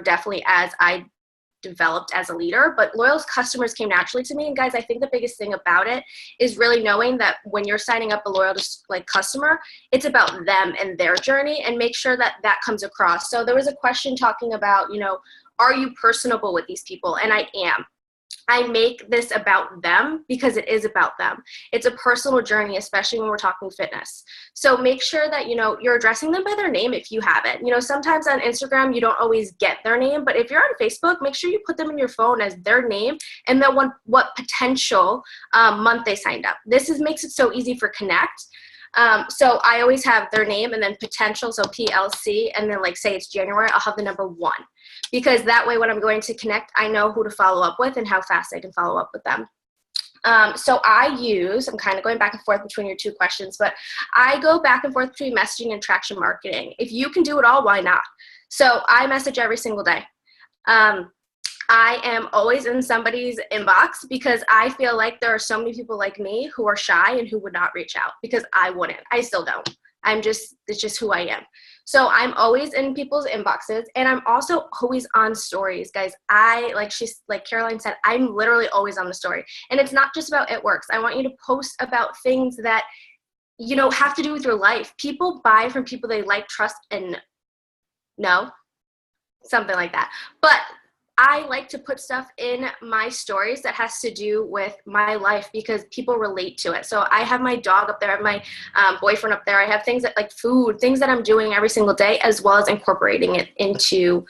definitely as I developed as a leader, but loyal customers came naturally to me. And guys, I think the biggest thing about it is really knowing that when you're signing up a loyal like customer, it's about them and their journey, and make sure that that comes across. So there was a question talking about, you know, are you personable with these people? And I am. I make this about them because it is about them. It's a personal journey, especially when we're talking fitness. So make sure that, you know, you're addressing them by their name if you have it. You know, sometimes on Instagram, you don't always get their name, but if you're on Facebook, make sure you put them in your phone as their name and then what potential month they signed up. This makes it so easy for Connect. So I always have their name and then potential, so PLC, and then like say it's January, I'll have the number 1. Because that way when I'm going to Connect, I know who to follow up with and how fast I can follow up with them. So I'm kind of going back and forth between your two questions, but I go back and forth between messaging and traction marketing. If you can do it all, why not? So I message every single day. I am always in somebody's inbox because I feel like there are so many people like me who are shy and who would not reach out, because I wouldn't. I still don't. It's just who I am. So I'm always in people's inboxes, and I'm also always on stories, guys. Like Caroline said, I'm literally always on the story. And it's not just about It Works. I want you to post about things that, you know, have to do with your life. People buy from people they like, trust, and know, something like that. But I like to put stuff in my stories that has to do with my life because people relate to it. So I have my dog up there, I have my boyfriend up there. I have things that like food, things that I'm doing every single day, as well as incorporating it into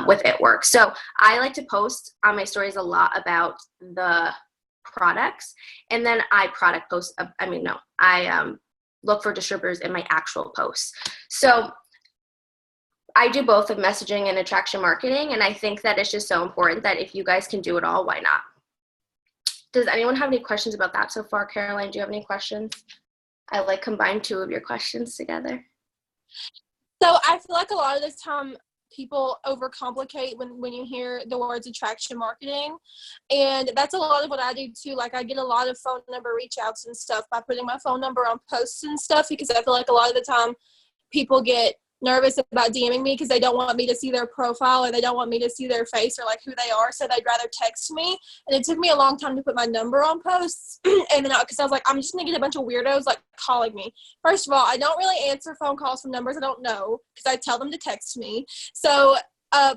with It Works. So I like to post on my stories a lot about the products, and then I look for distributors in my actual posts. So I do both of messaging and attraction marketing, and I think that it's just so important that if you guys can do it all, why not? Does anyone have any questions about that so far? Caroline, do you have any questions? I like combined two of your questions together. So I feel like a lot of this time people overcomplicate when you hear the words attraction marketing, and that's a lot of what I do too. Like I get a lot of phone number reach outs and stuff by putting my phone number on posts and stuff, because I feel like a lot of the time people get nervous about DMing me because they don't want me to see their profile, or they don't want me to see their face or like who they are, so they'd rather text me. And it took me a long time to put my number on posts and then because I was like, I'm just gonna get a bunch of weirdos like calling me. First of all, I don't really answer phone calls from numbers I don't know because I tell them to text me. So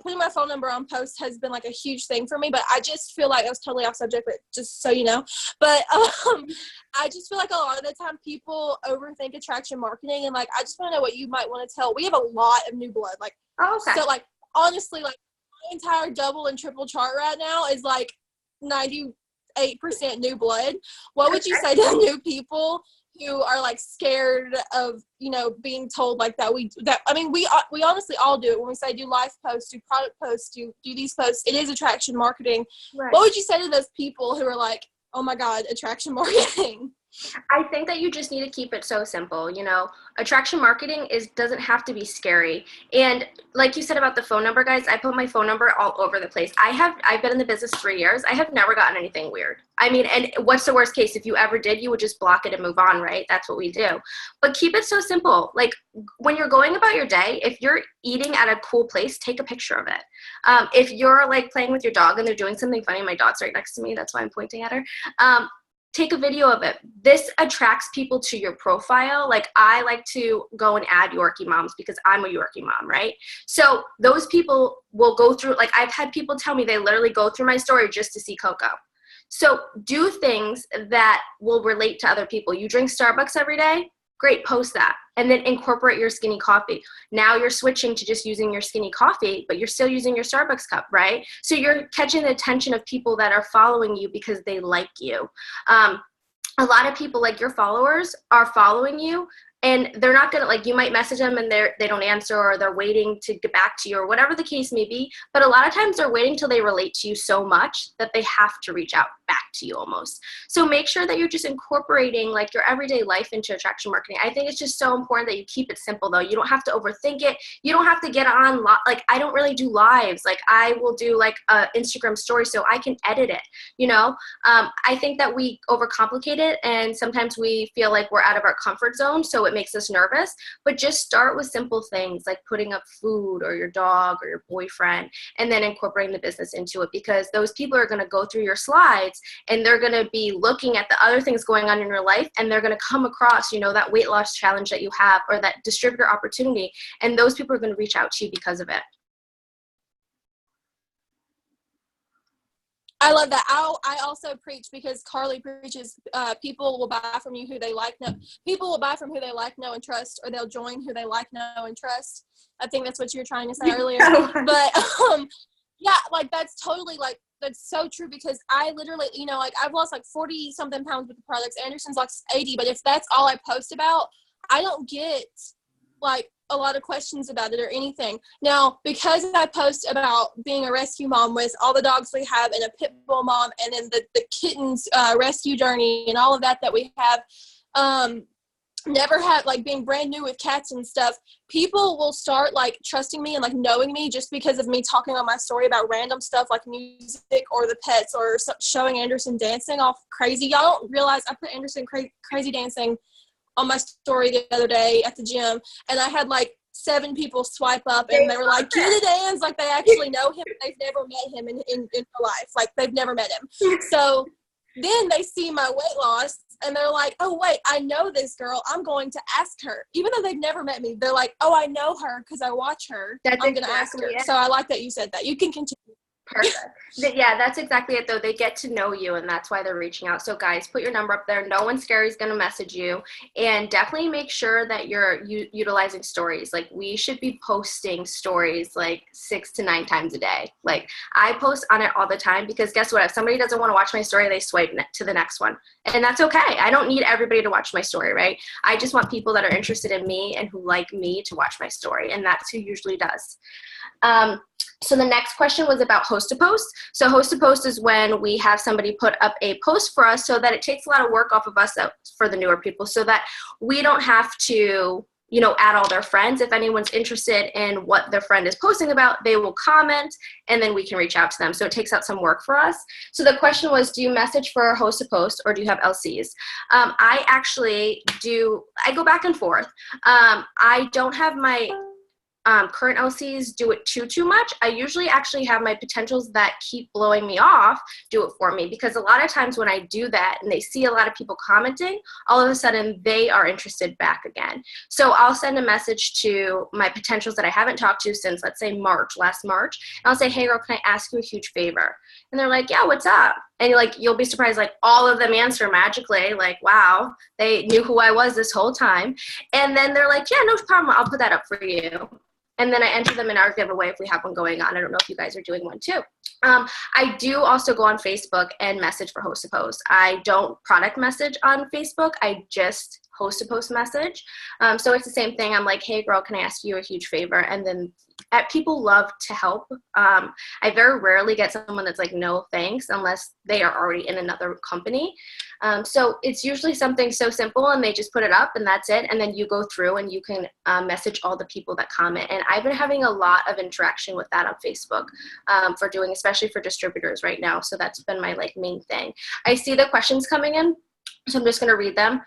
putting my phone number on posts has been like a huge thing for me, but I just feel like, it was totally off subject, but just so you know, but I just feel like a lot of the time people overthink attraction marketing, and like I just want to know what you might want to tell. We have a lot of new blood, like, okay. So like honestly, like my entire double and triple chart right now is like 98% new blood. What would you say to new people who are like scared of, you know, being told like that? We honestly all do it when we say do life posts, do product posts, do these posts. It is attraction marketing. Right. What would you say to those people who are like, oh my God, attraction marketing? I think that you just need to keep it so simple. You know, attraction marketing doesn't have to be scary. And like you said about the phone number, guys, I put my phone number all over the place. I've been in the business 3 years. I have never gotten anything weird. I mean, and what's the worst case? If you ever did, you would just block it and move on, right? That's what we do. But keep it so simple. Like when you're going about your day, if you're eating at a cool place, take a picture of it. If you're like playing with your dog and they're doing something funny, my dog's right next to me, that's why I'm pointing at her. Take a video of it. This attracts people to your profile. Like I like to go and add Yorkie moms because I'm a Yorkie mom, right? So those people will go through, like I've had people tell me they literally go through my story just to see Coco. So do things that will relate to other people. You drink Starbucks every day? Great, post that. And then incorporate your skinny coffee. Now you're switching to just using your skinny coffee, but you're still using your Starbucks cup, right? So you're catching the attention of people that are following you because they like you. A lot of people, like your followers, are following you, and they're not going to, like, you might message them and they don't answer, or they're waiting to get back to you, or whatever the case may be. But a lot of times they're waiting till they relate to you so much that they have to reach out back to you almost. So make sure that you're just incorporating like your everyday life into attraction marketing. I think it's just so important that you keep it simple though. You don't have to overthink it. You don't have to get on, like I don't really do lives. Like I will do like a Instagram story so I can edit it, you know? I think that we overcomplicate it, and sometimes we feel like we're out of our comfort zone. So it makes us nervous, but just start with simple things like putting up food or your dog or your boyfriend, and then incorporating the business into it, because those people are going to go through your slides and they're going to be looking at the other things going on in your life, and they're going to come across, that weight loss challenge that you have or that distributor opportunity, and those people are going to reach out to you because of it. I love that. I also preach, because Carly preaches, people will buy from you who they like, people will buy from who they like, know, and trust, or they'll join who they like, know, and trust. I think that's what you were trying to say earlier. But yeah, like that's totally that's so true, because I literally, I've lost 40 something pounds with the products. Anderson's lost 80, but if that's all I post about, I don't get a lot of questions about it or anything. Now, because I post about being a rescue mom with all the dogs we have, and a pit bull mom, and then the kittens rescue journey and all of that we have, never had being brand new with cats and stuff, people will start trusting me and knowing me just because of me talking on my story about random stuff like music or the pets, or showing Anderson dancing off crazy. Y'all don't realize I put Anderson crazy dancing on my story the other day at the gym, and I had 7 people swipe up, and they were like, "Get it, Ans!" They actually know him. They've never met him in real life. They've never met him. So then they see my weight loss, and they're like, "Oh wait, I know this girl. I'm going to ask her." Even though they've never met me, they're like, "Oh, I know her because I watch her. I'm going to ask her." So I like that you said that. You can continue. Perfect. Yeah, that's exactly it, though. They get to know you, and that's why they're reaching out. So guys, put your number up there. No one scary is going to message you, and definitely make sure that you're utilizing stories. We should be posting stories 6 to 9 times a day. I post on it all the time, because guess what? If somebody doesn't want to watch my story, they swipe to the next one, and that's okay. I don't need everybody to watch my story, right? I just want people that are interested in me and who like me to watch my story, and that's who usually does. So the next question was about host to post. So host to post is when we have somebody put up a post for us, so that it takes a lot of work off of us for the newer people, so that we don't have to, add all their friends. If anyone's interested in what their friend is posting about, they will comment, and then we can reach out to them. So it takes out some work for us. So the question was, do you message for host to post, or do you have LCs? I actually do. I go back and forth. I don't have my current LCs do it too much. I usually actually have my potentials that keep blowing me off do it for me, because a lot of times when I do that and they see a lot of people commenting, all of a sudden they are interested back again. So I'll send a message to my potentials that I haven't talked to since, let's say, last March, and I'll say, "Hey girl, can I ask you a huge favor?" And they're like, "Yeah, what's up?" And you'll be surprised, all of them answer magically, wow, they knew who I was this whole time. And then they're like, "Yeah, no problem, I'll put that up for you." And then I enter them in our giveaway if we have one going on. I don't know if you guys are doing one too. I do also go on Facebook and message for host to post. I don't product message on Facebook. I just host to post message. So it's the same thing. I'm like, "Hey girl, can I ask you a huge favor?" And then people love to help. I very rarely get someone that's like, "No, thanks," unless they are already in another company. So it's usually something so simple, and they just put it up and that's it. And then you go through and you can message all the people that comment. And I've been having a lot of interaction with that on Facebook for doing, especially for distributors right now. So that's been my main thing. I see the questions coming in, so I'm just going to read them.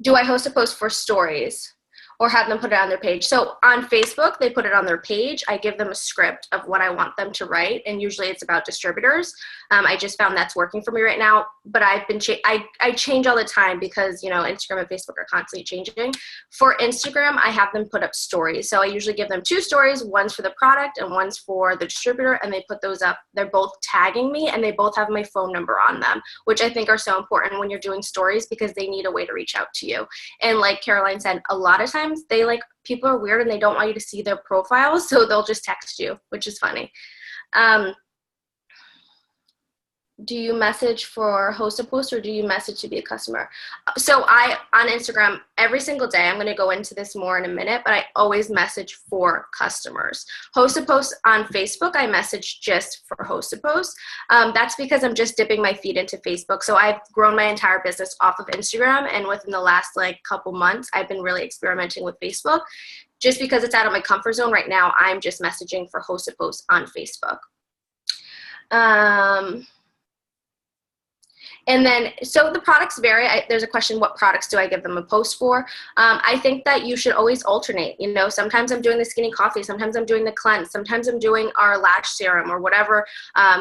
Do I host a post for stories or have them put it on their page? So on Facebook, they put it on their page. I give them a script of what I want them to write, and usually it's about distributors. I just found that's working for me right now, but I've been I change all the time, because Instagram and Facebook are constantly changing. For Instagram, I have them put up stories. So I usually give them 2 stories, one's for the product and one's for the distributor, and they put those up. They're both tagging me, and they both have my phone number on them, which I think are so important when you're doing stories, because they need a way to reach out to you. And like Caroline said, a lot of times they people are weird and they don't want you to see their profiles, so they'll just text you, which is funny. Do you message for host to post, or do you message to be a customer? So on Instagram, every single day, I'm going to go into this more in a minute, but I always message for customers. Host to post on Facebook, I message just for host to post. That's because I'm just dipping my feet into Facebook. So I've grown my entire business off of Instagram, and within the last couple months, I've been really experimenting with Facebook. Just because it's out of my comfort zone right now, I'm just messaging for host to post on Facebook. And then, so the products vary. There's a question, what products do I give them a post for? I think that you should always alternate. You know, sometimes I'm doing the Skinny Coffee, sometimes I'm doing the Cleanse, sometimes I'm doing our lash serum or whatever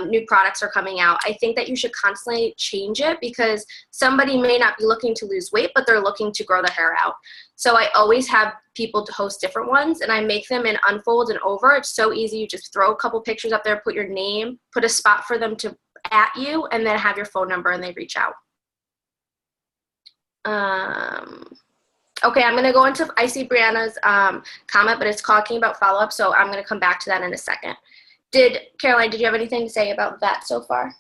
new products are coming out. I think that you should constantly change it because somebody may not be looking to lose weight, but they're looking to grow the hair out. So I always have people to host different ones, and I make them in unfold and over. It's so easy. You just throw a couple pictures up there, put your name, put a spot for them to at you, and then have your phone number and they reach out. Okay, I'm going to go into, I see Brianna's comment, but it's talking about follow-up, so I'm going to come back to that in a second. Caroline, did you have anything to say about that so far?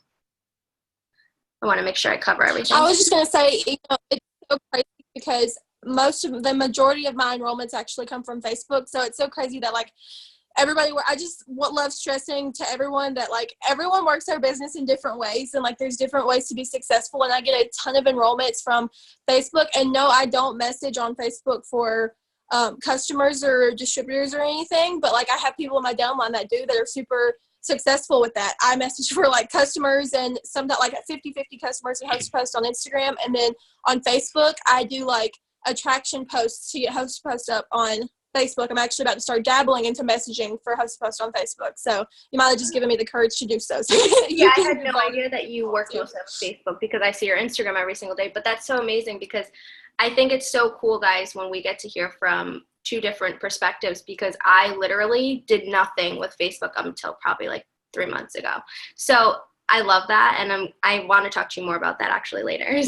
I want to make sure I cover everything. I was just going to say, you know, it's so crazy because the majority of my enrollments actually come from Facebook, so it's so crazy that, like, everybody, I just love stressing to everyone that, like, everyone works their business in different ways, and, like, there's different ways to be successful, and I get a ton of enrollments from Facebook. And no, I don't message on Facebook for customers or distributors or anything, but, like, I have people in my downline that do, that are super successful with that. I message for, like, customers, and sometimes, like, 50-50 customers and host posts on Instagram, and then on Facebook I do, like, attraction posts to get host posts up on Facebook. I'm actually about to start dabbling into messaging for host post on Facebook. So you might have just given me the courage to do so. Yeah, I had no idea that you worked most of Facebook because I see your Instagram every single day. But that's so amazing because I think it's so cool, guys, when we get to hear from two different perspectives, because I literally did nothing with Facebook until probably like 3 months ago. So I love that, and I want to talk to you more about that actually later.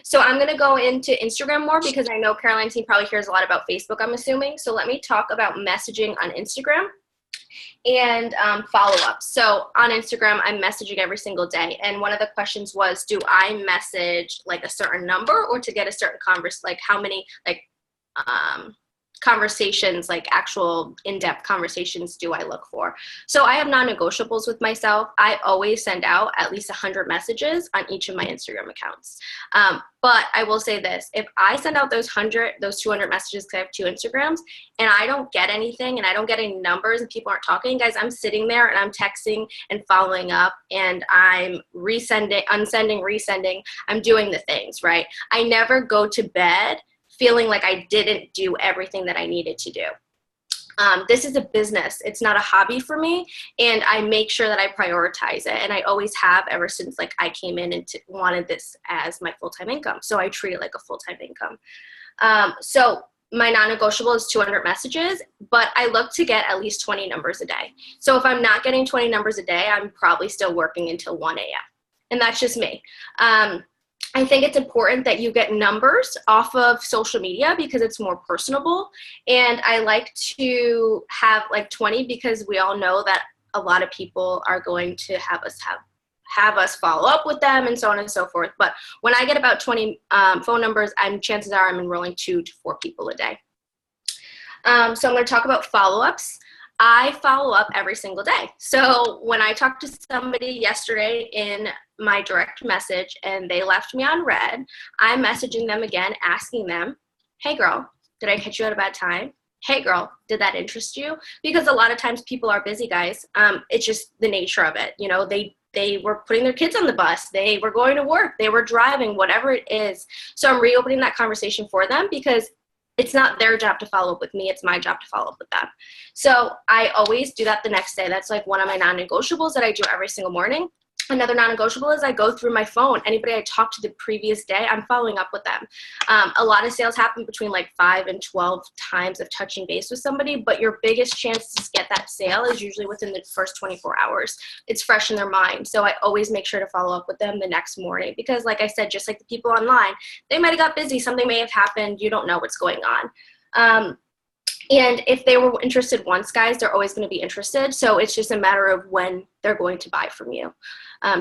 So I'm going to go into Instagram more because I know Caroline's team probably hears a lot about Facebook, I'm assuming. So let me talk about messaging on Instagram and follow-up. So on Instagram, I'm messaging every single day. And one of the questions was, do I message like a certain number or to get a certain like how many like conversations, like actual in-depth conversations do I look for? So I have non-negotiables with myself. I always send out at least 100 messages on each of my Instagram accounts. But I will say this, if I send out those 200 messages, because I have 2 Instagrams, and I don't get anything and I don't get any numbers and people aren't talking, guys, I'm sitting there and I'm texting and following up and I'm unsending, resending. I'm doing the things, right? I never go to bed feeling like I didn't do everything that I needed to do. This is a business. It's not a hobby for me, and I make sure that I prioritize it, and I always have ever since like I came in and wanted this as my full-time income. So I treat it like a full-time income. So my non-negotiable is 200 messages, but I look to get at least 20 numbers a day. So if I'm not getting 20 numbers a day, I'm probably still working until 1 a.m. And that's just me. I think it's important that you get numbers off of social media because it's more personable. And I like to have like 20 because we all know that a lot of people are going to have us follow up with them and so on and so forth. But when I get about 20 phone numbers, chances are I'm enrolling 2 to 4 people a day. So I'm going to talk about follow-ups. I follow up every single day. So when I talked to somebody yesterday in my direct message and they left me on red, I'm messaging them again, asking them, hey girl, did I catch you at a bad time? Hey girl, did that interest you? Because a lot of times people are busy, guys. It's just the nature of it. You know, they were putting their kids on the bus. They were going to work. They were driving, whatever it is. So I'm reopening that conversation for them because it's not their job to follow up with me. It's my job to follow up with them. So I always do that the next day. That's like one of my non-negotiables that I do every single morning. Another non-negotiable is I go through my phone. Anybody I talked to the previous day, I'm following up with them. A lot of sales happen between like 5 and 12 times of touching base with somebody, but your biggest chance to get that sale is usually within the first 24 hours. It's fresh in their mind. So I always make sure to follow up with them the next morning because like I said, just like the people online, they might have got busy. Something may have happened. You don't know what's going on. And if they were interested once, guys, they're always going to be interested. So it's just a matter of when they're going to buy from you.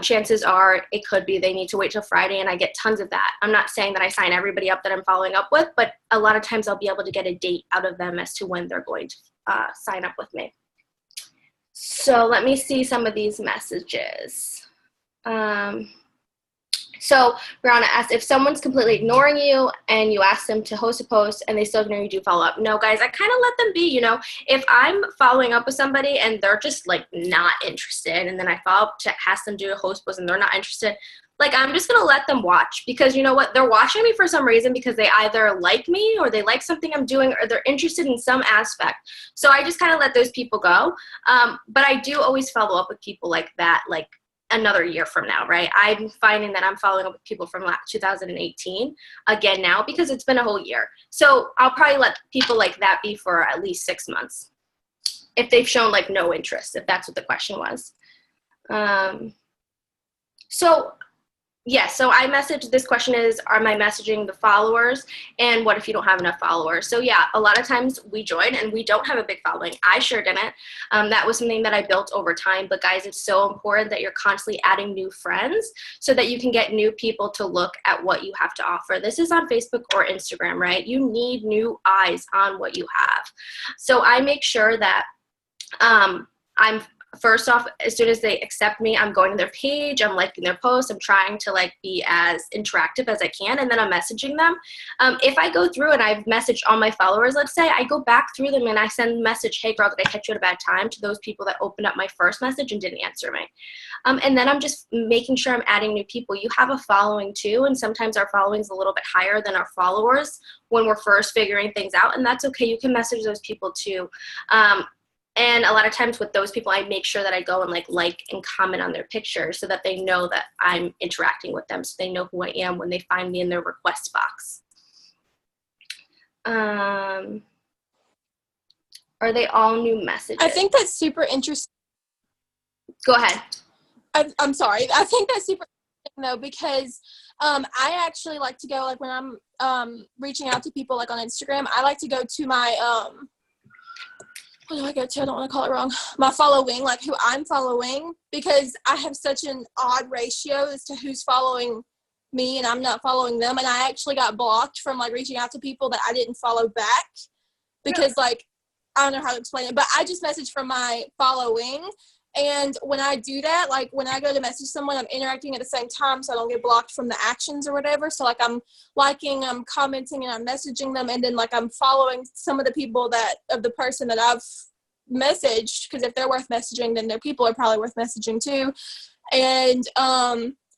Chances are it could be they need to wait till Friday, and I get tons of that. I'm not saying that I sign everybody up that I'm following up with, but a lot of times I'll be able to get a date out of them as to when they're going to sign up with me. So let me see some of these messages. So Brianna asked, if someone's completely ignoring you and you ask them to host a post and they still ignore you, do follow up? No, guys, I kind of let them be, you know. If I'm following up with somebody and they're just like not interested, and then I follow up to ask them to do a host post and they're not interested, like, I'm just going to let them watch, because you know what? They're watching me for some reason because they either like me or they like something I'm doing or they're interested in some aspect. So I just kind of let those people go. But I do always follow up with people like that, like another year from now, right? I'm finding that I'm following up with people from 2018 again now because it's been a whole year. So I'll probably let people like that be for at least 6 months if they've shown like no interest, if that's what the question was. So I messaged, this question is, am I messaging the followers? And what if you don't have enough followers? So yeah, a lot of times we join and we don't have a big following. I sure didn't. That was something that I built over time. But guys, it's so important that you're constantly adding new friends so that you can get new people to look at what you have to offer. This is on Facebook or Instagram, right? You need new eyes on what you have. So I make sure that I'm first off, as soon as they accept me, I'm going to their page, I'm liking their posts, I'm trying to like be as interactive as I can, and then I'm messaging them. If I go through and I've messaged all my followers, let's say, I go back through them and I send a message, hey girl, did I catch you at a bad time, to those people that opened up my first message and didn't answer me. And then I'm just making sure I'm adding new people. You have a following too, and sometimes our following is a little bit higher than our followers when we're first figuring things out, and that's okay. You can message those people too. And a lot of times with those people, I make sure that I go and like and comment on their pictures so that they know that I'm interacting with them, so they know who I am when they find me in their request box. Are they all new messages? I think that's super interesting. Go ahead. I'm sorry. I think that's super interesting though, because I actually like to go, like when I'm reaching out to people like on Instagram, I like to go to my what do I go to? I don't want to call it wrong. My following, like who I'm following, because I have such an odd ratio as to who's following me and I'm not following them. And I actually got blocked from like reaching out to people that I didn't follow back because like, I don't know how to explain it, but I just messaged from my following. And when I do that, like when I go to message someone, I'm interacting at the same time so I don't get blocked from the actions or whatever. So like I'm liking, I'm commenting, and I'm messaging them. And then like I'm following some of the people of the person that I've messaged, because if they're worth messaging, then their people are probably worth messaging too. And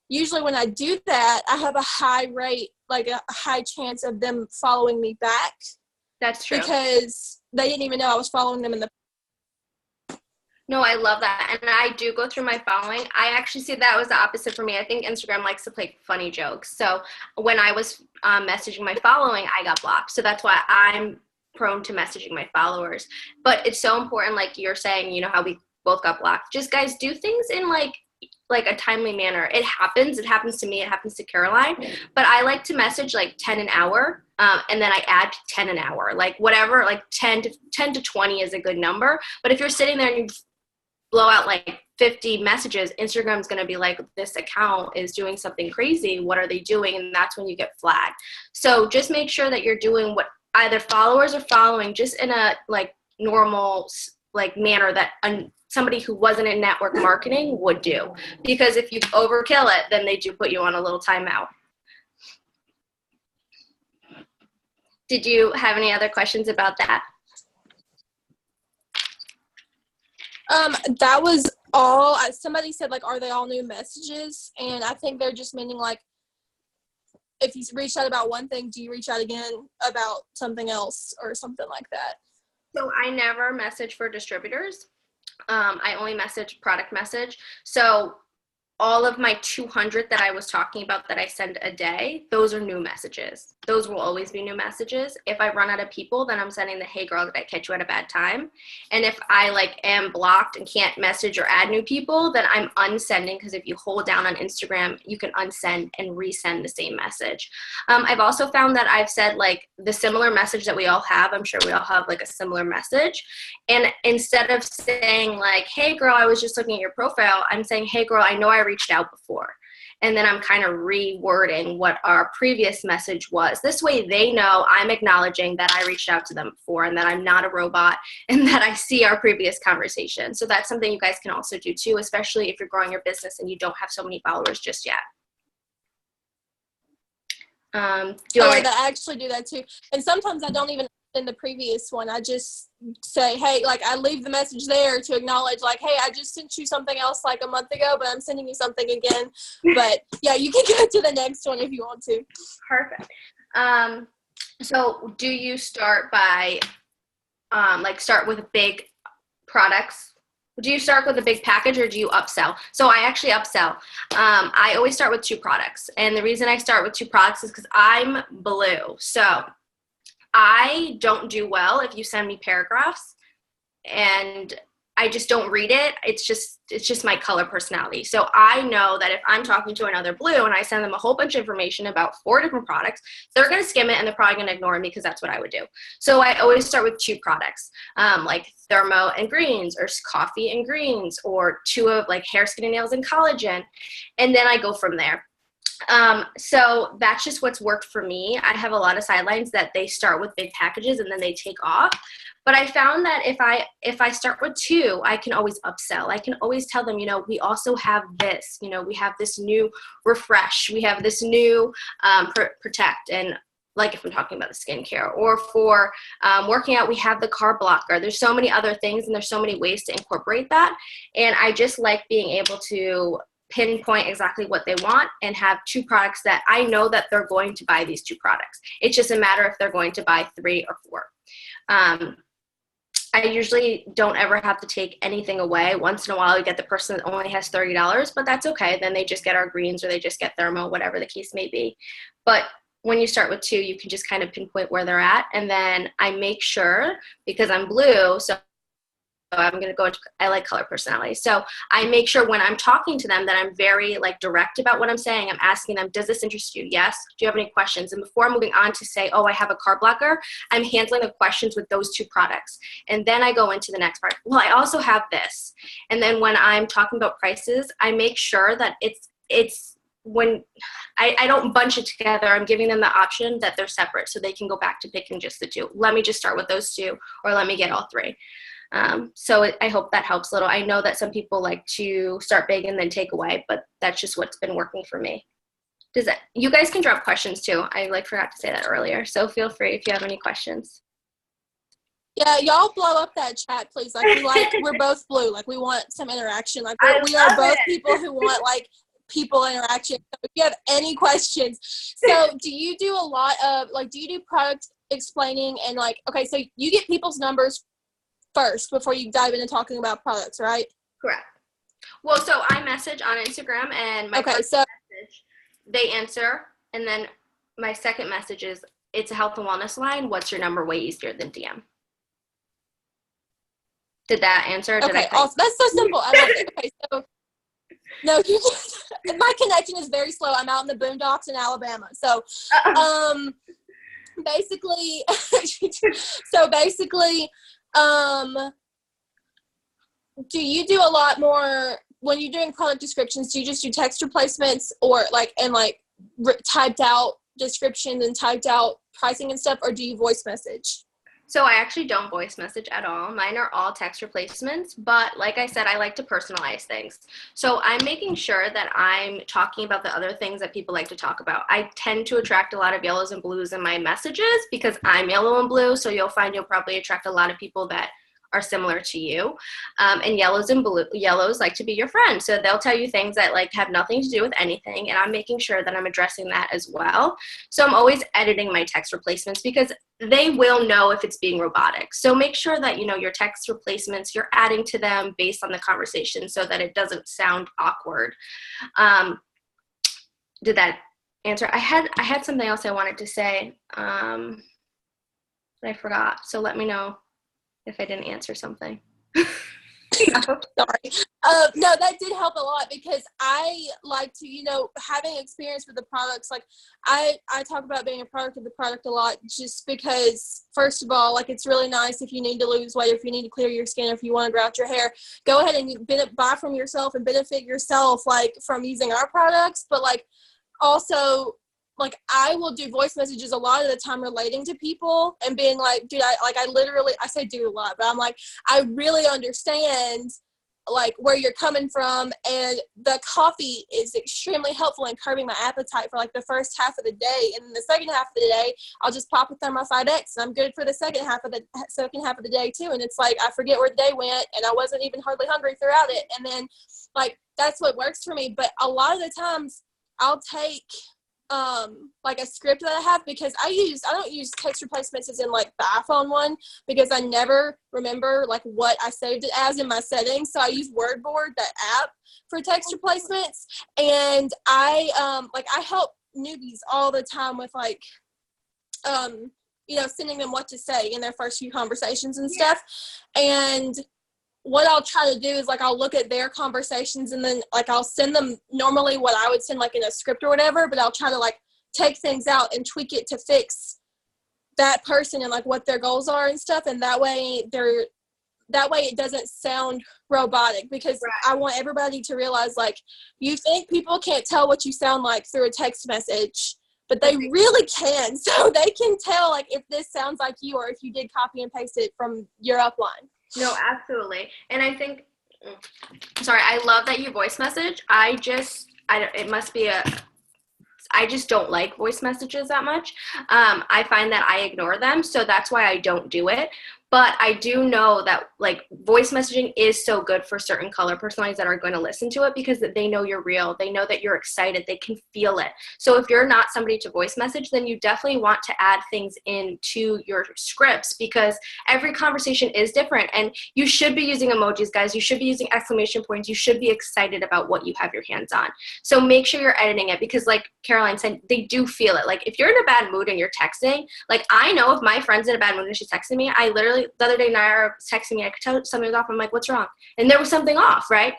usually when I do that, I have a high rate, like a high chance of them following me back. That's true. Because they didn't even know I was following them in the. No, I love that. And I do go through my following. I actually see that was the opposite for me. I think Instagram likes to play funny jokes. So when I was messaging my following, I got blocked. So that's why I'm prone to messaging my followers. But it's so important, like you're saying, you know, how we both got blocked. Just guys, do things in like a timely manner. It happens to me, it happens to Caroline, but I like to message like 10 an hour, and then I add 10 an hour, like whatever, like 10 to 20 is a good number. But if you're sitting there and you blow out like 50 messages, Instagram's going to be like, this account is doing something crazy, what are they doing? And that's when you get flagged. So just make sure that you're doing what either followers are following, just in a like normal like manner that somebody who wasn't in network marketing would do. Because if you overkill it, then they do put you on a little timeout. Did you have any other questions about that? That was all. Somebody said, like, are they all new messages? And I think they're just meaning, like, if you reach out about one thing, do you reach out again about something else or something like that? So I never message for distributors. I only message product message. So all of my 200 that I was talking about that I send a day, those are new messages. Those will always be new messages. If I run out of people, then I'm sending the, hey girl, did I catch you at a bad time? And if I like am blocked and can't message or add new people, then I'm unsending, because if you hold down on Instagram, you can unsend and resend the same message. I've also found that I've said like the similar message that we all have, I'm sure we all have like a similar message. And instead of saying like, hey girl, I was just looking at your profile, I'm saying, hey girl, I know I reached out before. And then I'm kind of rewording what our previous message was. This way they know I'm acknowledging that I reached out to them before and that I'm not a robot and that I see our previous conversation. So that's something you guys can also do too, especially if you're growing your business and you don't have so many followers just yet. I actually do that too. And sometimes I don't even in the previous one. I just say, hey, like I leave the message there to acknowledge like, hey, I just sent you something else like a month ago, but I'm sending you something again. But yeah, you can go to the next one if you want to. Perfect. So do you start by start with big products? Do you start with a big package or do you upsell? So I actually upsell. I always start with 2 products. And the reason I start with 2 products is because I'm blue. So I don't do well if you send me paragraphs and I just don't read it. It's just my color personality. So I know that if I'm talking to another blue and I send them a whole bunch of information about 4 different products, they're going to skim it and they're probably going to ignore me because that's what I would do. So I always start with 2 products, like thermo and greens or coffee and greens or 2 of like hair, skin, and nails and collagen. And then I go from there. So that's just what's worked for me. I have a lot of sidelines that they start with big packages and then they take off. But I found that if I start with 2, I can always upsell. I can always tell them, we also have this, we have this new refresh. We have this new protect. And like if I'm talking about the skincare or for working out, we have the carb blocker. There's so many other things and there's so many ways to incorporate that. And I just like being able to pinpoint exactly what they want and have 2 products that I know that they're going to buy these 2 products. It's just a matter if they're going to buy 3 or 4. I usually don't ever have to take anything away. Once in a while, you get the person that only has $30, but that's okay. Then they just get our greens or they just get thermo, whatever the case may be. But when you start with 2, you can just kind of pinpoint where they're at. And then I make sure, because I'm blue, so I'm going to go into, I like color personality. So I make sure when I'm talking to them that I'm very like direct about what I'm saying. I'm asking them, does this interest you? Yes. Do you have any questions? And before I'm moving on to say, oh, I have a carb blocker, I'm handling the questions with those 2 products. And then I go into the next part. Well, I also have this. And then when I'm talking about prices, I make sure that it's when I don't bunch it together. I'm giving them the option that they're separate so they can go back to picking just the 2. Let me just start with those 2 or let me get all 3. So I hope that helps a little. I know that some people like to start big and then take away, but that's just what's been working for me. You guys can drop questions too. I forgot to say that earlier. So feel free if you have any questions. Yeah, y'all blow up that chat, please. We're both blue. Like we want some interaction. Like we are both people who want like people interaction. So if you have any questions. So do you do a lot of do you do product explaining and okay, so you get people's numbers first before you dive into talking about products, right? Correct. Well, so I message on Instagram and my first message, they answer, and then my second message is, it's a health and wellness line. What's your number? Way easier than DM. Did that answer? Okay, awesome. That's so simple. I love it. Okay, so no, my connection is very slow. I'm out in the boondocks in Alabama. So, basically, do you do a lot more when you're doing product descriptions? Do you just do text replacements or typed out descriptions and typed out pricing and stuff, or do you voice message? So I actually don't voice message at all. Mine are all text replacements, but like I said, I like to personalize things. So I'm making sure that I'm talking about the other things that people like to talk about. I tend to attract a lot of yellows and blues in my messages because I'm yellow and blue, so you'll find you'll probably attract a lot of people that are similar to you. And yellows like to be your friend. So they'll tell you things that have nothing to do with anything. And I'm making sure that I'm addressing that as well. So I'm always editing my text replacements because they will know if it's being robotic. So make sure that, your text replacements, you're adding to them based on the conversation so that it doesn't sound awkward. Did that answer? I had something else I wanted to say, but I forgot. So let me know if I didn't answer something. Sorry. No, that did help a lot because I like to, having experience with the products, I talk about being a product of the product a lot just because, first of all, it's really nice if you need to lose weight, if you need to clear your skin, if you want to grow out your hair, go ahead and buy from yourself and benefit yourself, from using our products. But, also, I will do voice messages a lot of the time relating to people and being dude, I say do a lot, but I'm I really understand like where you're coming from, and the coffee is extremely helpful in curbing my appetite for like the first half of the day, and then the second half of the day I'll just pop a Thermoside X and I'm good for the second half of the day too. And it's like I forget where the day went and I wasn't even hardly hungry throughout it, and then like that's what works for me. But a lot of the times I'll take like a script that I have, because I don't use text replacements as in like the iPhone one, because I never remember like what I saved it as in my settings. So I use Wordboard, that app, for text replacements. And I help newbies all the time with like sending them what to say in their first few conversations and stuff. And what I'll try to do is like I'll look at their conversations, and then like I'll send them normally what I would send like in a script or whatever, but I'll try to like take things out and tweak it to fix that person and like what their goals are and stuff. And that way it doesn't sound robotic, because I want everybody to realize, like, you think people can't tell what you sound like through a text message, but they really can. So they can tell like if this sounds like you, or if you did copy and paste it from your upline. No, absolutely. And I think, I love that you voice message. I just don't like voice messages that much. I find that I ignore them, so that's why I don't do it. But I do know that like voice messaging is so good for certain color personalities that are going to listen to it, because they know you're real. They know that you're excited. They can feel it. So if you're not somebody to voice message, then you definitely want to add things into your scripts, because every conversation is different. And you should be using emojis, guys. You should be using exclamation points. You should be excited about what you have your hands on. So make sure you're editing it, because like Caroline said, they do feel it. Like if you're in a bad mood and you're texting, like I know if my friend's in a bad mood and she's texting me, I literally, the other day Naira was texting me, I could tell something was off. I'm like, what's wrong? And there was something off, right?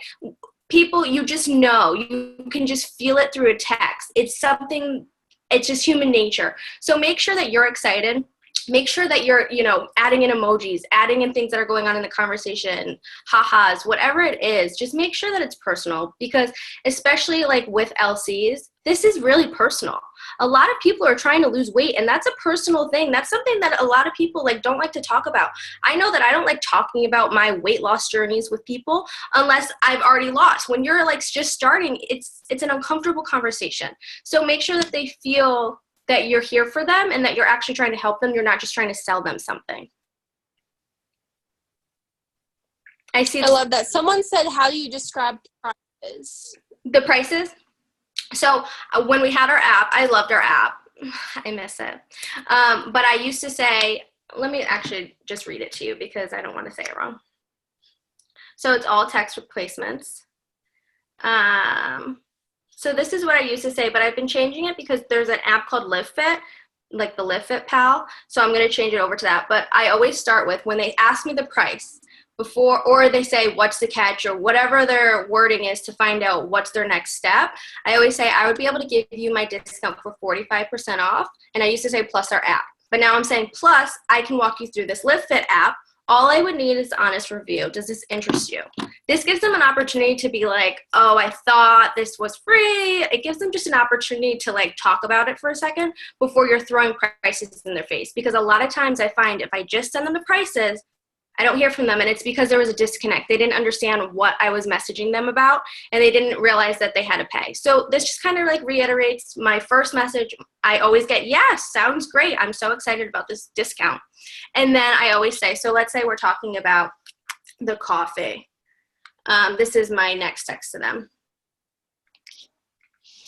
People, you just know, you can just feel it through a text. It's just human nature. So make sure that you're excited. Make sure that you're, adding in emojis, adding in things that are going on in the conversation, ha-has, whatever it is, just make sure that it's personal, because especially like with LCs, this is really personal. A lot of people are trying to lose weight, and that's a personal thing. That's something that a lot of people like don't like to talk about. I know that I don't like talking about my weight loss journeys with people unless I've already lost. When you're like just starting, it's an uncomfortable conversation. So make sure that they feel that you're here for them and that you're actually trying to help them. You're not just trying to sell them something. I love that. Someone said, how do you describe prices? The prices? So when we had our app, I loved our app. I miss it. But I used to say, let me actually just read it to you because I don't want to say it wrong. So it's all text replacements. So this is what I used to say, but I've been changing it because there's an app called LiveFit, like the LiveFit Pal. So I'm going to change it over to that. But I always start with, when they ask me the price before, or they say, what's the catch, or whatever their wording is to find out what's their next step, I always say, I would be able to give you my discount for 45% off. And I used to say, plus our app. But now I'm saying, plus I can walk you through this LiveFit app. All I would need is an honest review. Does this interest you? This gives them an opportunity to be like, oh, I thought this was free. It gives them just an opportunity to like talk about it for a second before you're throwing prices in their face. Because a lot of times I find if I just send them the prices, I don't hear from them, and it's because there was a disconnect. They didn't understand what I was messaging them about, and they didn't realize that they had to pay. So this just kind of like reiterates my first message. I always get, yes, sounds great. I'm so excited about this discount. And then I always say, so let's say we're talking about the coffee. This is my next text to them.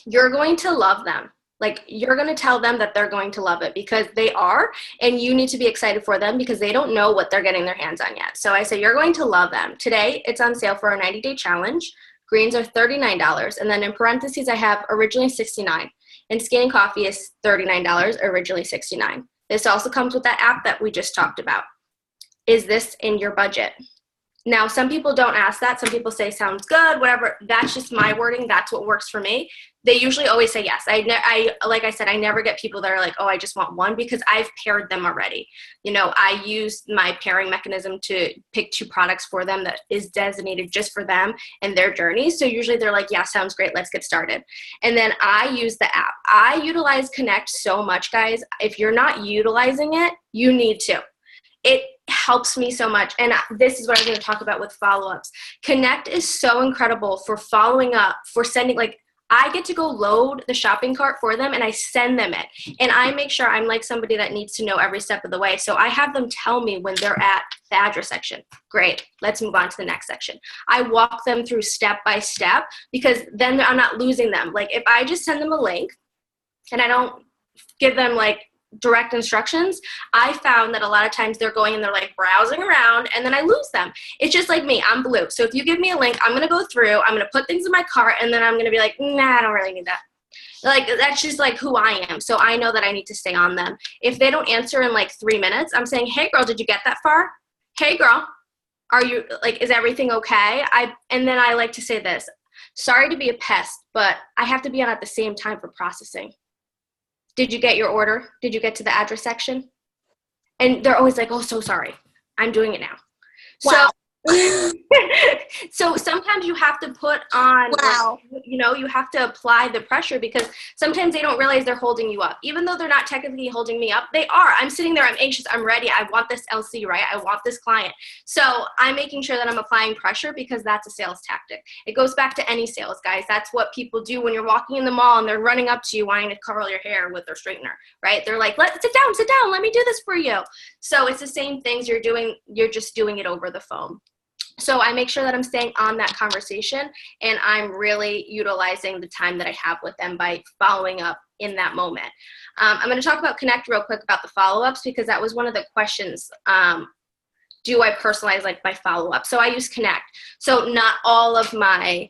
You're going to love them. Like, you're going to tell them that they're going to love it, because they are, and you need to be excited for them because they don't know what they're getting their hands on yet. So I say, you're going to love them. Today, it's on sale for our 90-day challenge. Greens are $39, and then in parentheses, I have originally $69. And skinny coffee is $39, originally $69. This also comes with that app that we just talked about. Is this in your budget? Now, some people don't ask that. Some people say, sounds good, whatever. That's just my wording. That's what works for me. They usually always say yes. Like I said, I never get people that are like, oh, I just want one, because I've paired them already. I use my pairing mechanism to pick 2 products for them that is designated just for them and their journey. So usually they're like, yeah, sounds great. Let's get started. And then I use the app. I utilize Connect so much, guys. If you're not utilizing it, you need to. helps me so much. And this is what I'm going to talk about with follow-ups. Connect is so incredible for following up, for sending, like, I get to go load the shopping cart for them and I send them it. And I make sure I'm like somebody that needs to know every step of the way. So I have them tell me when they're at the address section. Great, let's move on to the next section. I walk them through step by step because then I'm not losing them. Like if I just send them a link and I don't give them like direct instructions, I found that a lot of times they're going and they're like browsing around and then I lose them. It's just like me, I'm blue. So if you give me a link, I'm going to go through, I'm going to put things in my cart and then I'm going to be like, nah, I don't really need that. Like that's just like who I am. So I know that I need to stay on them. If they don't answer in like 3 minutes, I'm saying, hey girl, did you get that far? Hey girl, are you like, is everything okay? And then I like to say this, sorry to be a pest, but I have to be on at the same time for processing. Did you get your order? Did you get to the address section? And they're always like, oh, so sorry. I'm doing it now. Wow. So sometimes you have to put on, wow. like, you know, you have to apply the pressure because sometimes they don't realize they're holding you up. Even though they're not technically holding me up, they are. I'm sitting there, I'm anxious, I'm ready. I want this LC, right? I want this client. So I'm making sure that I'm applying pressure because that's a sales tactic. It goes back to any sales, guys. That's what people do when you're walking in the mall and they're running up to you wanting to curl your hair with their straightener, right? They're like, sit down, let me do this for you. So it's the same things you're doing. You're just doing it over the phone. So I make sure that I'm staying on that conversation and I'm really utilizing the time that I have with them by following up in that moment. I'm going to talk about Connect real quick about the follow-ups because that was one of the questions. Do I personalize like my follow-up? So I use Connect. So not all of my,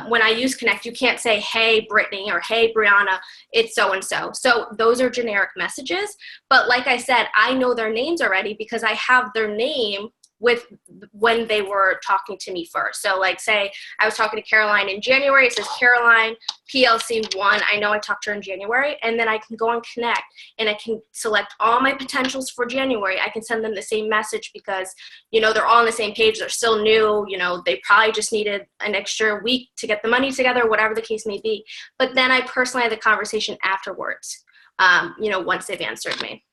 when I use Connect, you can't say, hey, Brittany or hey, Brianna, it's so-and-so. So those are generic messages. But like I said, I know their names already because I have their name with when they were talking to me first. So like say I was talking to Caroline in January, it says Caroline PLC 1. I know I talked to her in January, and then I can go on Connect and I can select all my potentials for January. I can send them the same message because, you know, they're all on the same page. They're still new. You know, they probably just needed an extra week to get the money together, whatever the case may be. But then I personalize the conversation afterwards, you know, once they've answered me.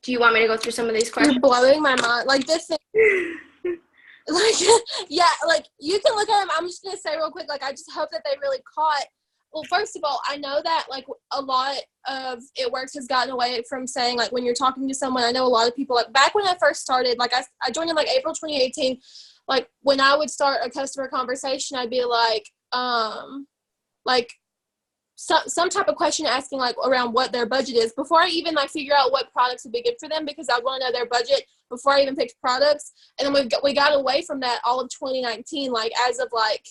Do you want me to go through some of these questions? You're blowing my mind. Like this thing, like, yeah, like you can look at them. I'm just going to say real quick, like, I just hope that they really caught. Well, first of all, I know that like a lot of It Works has gotten away from saying like when you're talking to someone, I know a lot of people like back when I first started, like I joined in like April 2018. Like when I would start a customer conversation, I'd be like some type of question asking like around what their budget is before I even like figure out what products would be good for them because I want to know their budget before I even picked products. And then we got away from that all of 2019. Like as of like,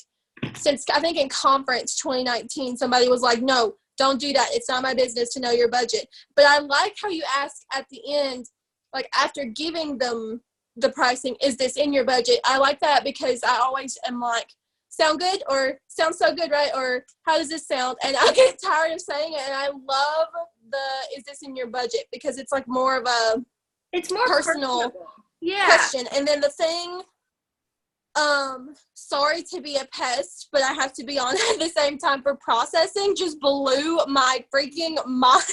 since I think in conference 2019, somebody was like, no, don't do that. It's not my business to know your budget. But I like how you ask at the end, like after giving them the pricing, is this in your budget? I like that because I always am like, sound good or sound so good, right? Or how does this sound? And I get tired of saying it. And I love is this in your budget? Because it's like more of a personal question. And then the thing, sorry to be a pest, but I have to be on at the same time for processing just blew my freaking mind.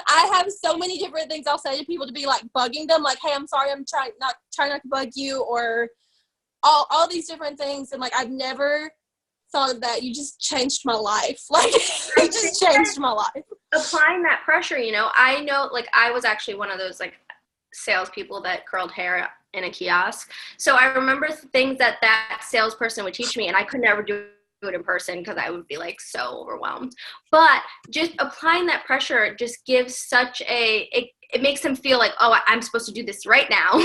I have so many different things I'll say to people to be like bugging them. Like, hey, I'm sorry. I'm trying not to bug you, or all these different things. And like I've never thought of that. You just changed my life. Like you just changed my life. Applying that pressure, you know, I know like I was actually one of those like salespeople that curled hair in a kiosk. So I remember things that salesperson would teach me, and I could never do it in person because I would be like so overwhelmed. But just applying that pressure just gives such it makes them feel like, oh, I'm supposed to do this right now.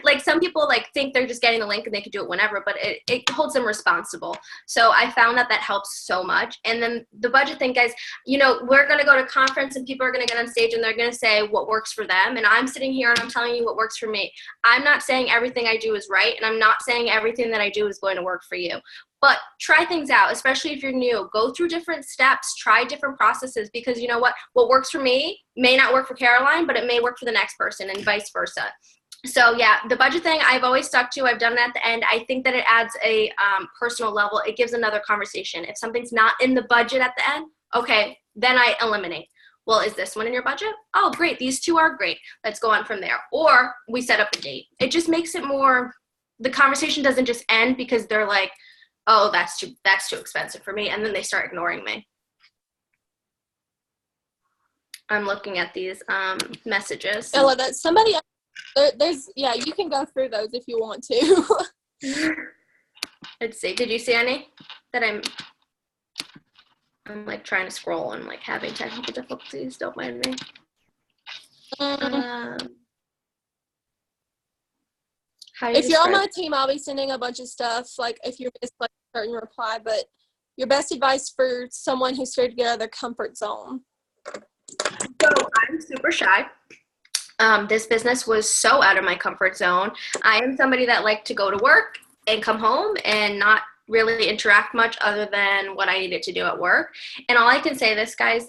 like some people like think they're just getting the link and they can do it whenever, but it holds them responsible. So I found that helps so much. And then the budget thing, guys, you know, we're going to go to conference and people are going to get on stage and they're going to say what works for them. And I'm sitting here and I'm telling you what works for me. I'm not saying everything I do is right. And I'm not saying everything that I do is going to work for you. But try things out, especially if you're new. Go through different steps, try different processes, because you know what works for me may not work for Caroline, but it may work for the next person and vice versa. So yeah, the budget thing I've always stuck to. I've done it at the end. I think that it adds a personal level. It gives another conversation. If something's not in the budget at the end, okay, then I eliminate. Well, is this one in your budget? Oh, great. These two are great. Let's go on from there. Or we set up a date. It just makes it more, the conversation doesn't just end because they're like, oh, that's too expensive for me. And then they start ignoring me. I'm looking at these messages. I love that. Somebody, there's, yeah, you can go through those if you want to. Let's see. Did you see any that I'm like trying to scroll and like having technical difficulties. Don't mind me. If you're on my team, I'll be sending a bunch of stuff. Like if you're missed like a certain reply, but your best advice for someone who's scared to get out of their comfort zone. So I'm super shy. This business was so out of my comfort zone. I am somebody that liked to go to work and come home and not really interact much other than what I needed to do at work. And all I can say this, guys,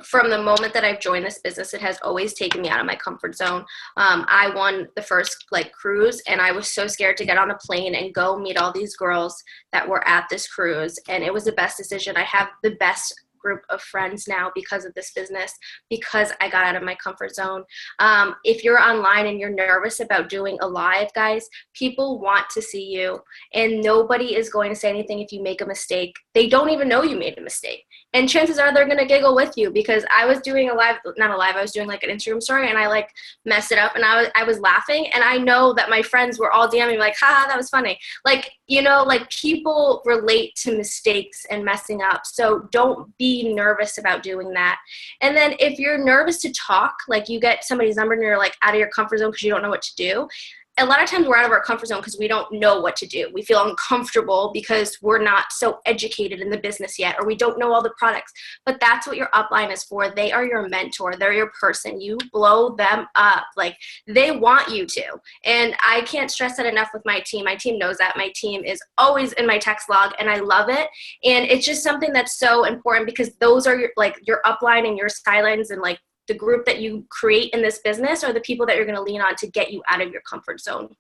from the moment that I've joined this business, it has always taken me out of my comfort zone. I won the first like cruise, and I was so scared to get on a plane and go meet all these girls that were at this cruise. And it was the best decision. I have the best group of friends now because of this business, because I got out of my comfort zone. If you're online and you're nervous about doing a live, guys, people want to see you, and nobody is going to say anything if you make a mistake. They don't even know you made a mistake. And chances are they're going to giggle with you, because I was doing I was doing like an Instagram story, and I like messed it up, and I was laughing, and I know that my friends were all DMing me like, haha, that was funny. Like, you know, like people relate to mistakes and messing up. So don't be nervous about doing that. And then if you're nervous to talk, like you get somebody's number and you're like out of your comfort zone because you don't know what to do. A lot of times we're out of our comfort zone because we don't know what to do. We feel uncomfortable because we're not so educated in the business yet, or we don't know all the products. But that's what your upline is for. They are your mentor. They're your person. You blow them up. Like, they want you to. And I can't stress that enough with my team. My team knows that. My team is always in my text log, and I love it. And it's just something that's so important, because those are your upline and your skylines, and like the group that you create in this business are the people that you're going to lean on to get you out of your comfort zone.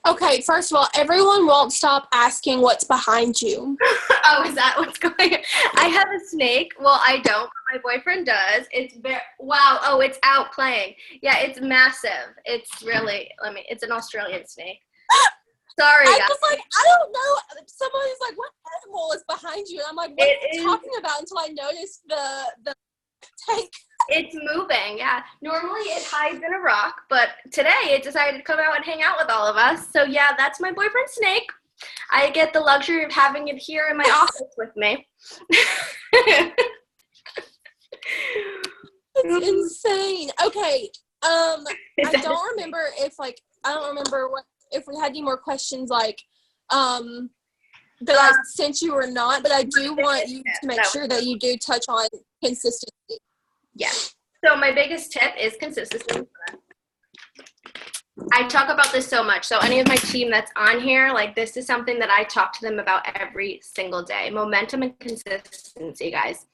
Okay, first of all, everyone won't stop asking what's behind you. Oh, is that what's going on? I have a snake. Well, I don't, but my boyfriend does. It's wow. Oh, it's out playing. Yeah, it's massive. It's really, it's an Australian snake. Sorry. I was like, I don't know. Someone is like, what animal is behind you? And I'm like, what are you talking about? Until I noticed the tank. It's moving, yeah. Normally it hides in a rock, but today it decided to come out and hang out with all of us. So yeah, that's my boyfriend's snake. I get the luxury of having it here in my office with me. It's insane. Okay. I don't remember if we had any more questions that I sent you or not, but I do want you to make sure that you do touch on consistency. Yes. So my biggest tip is consistency. I talk about this so much. So any of my team that's on here, like, this is something that I talk to them about every single day. Momentum and consistency, guys.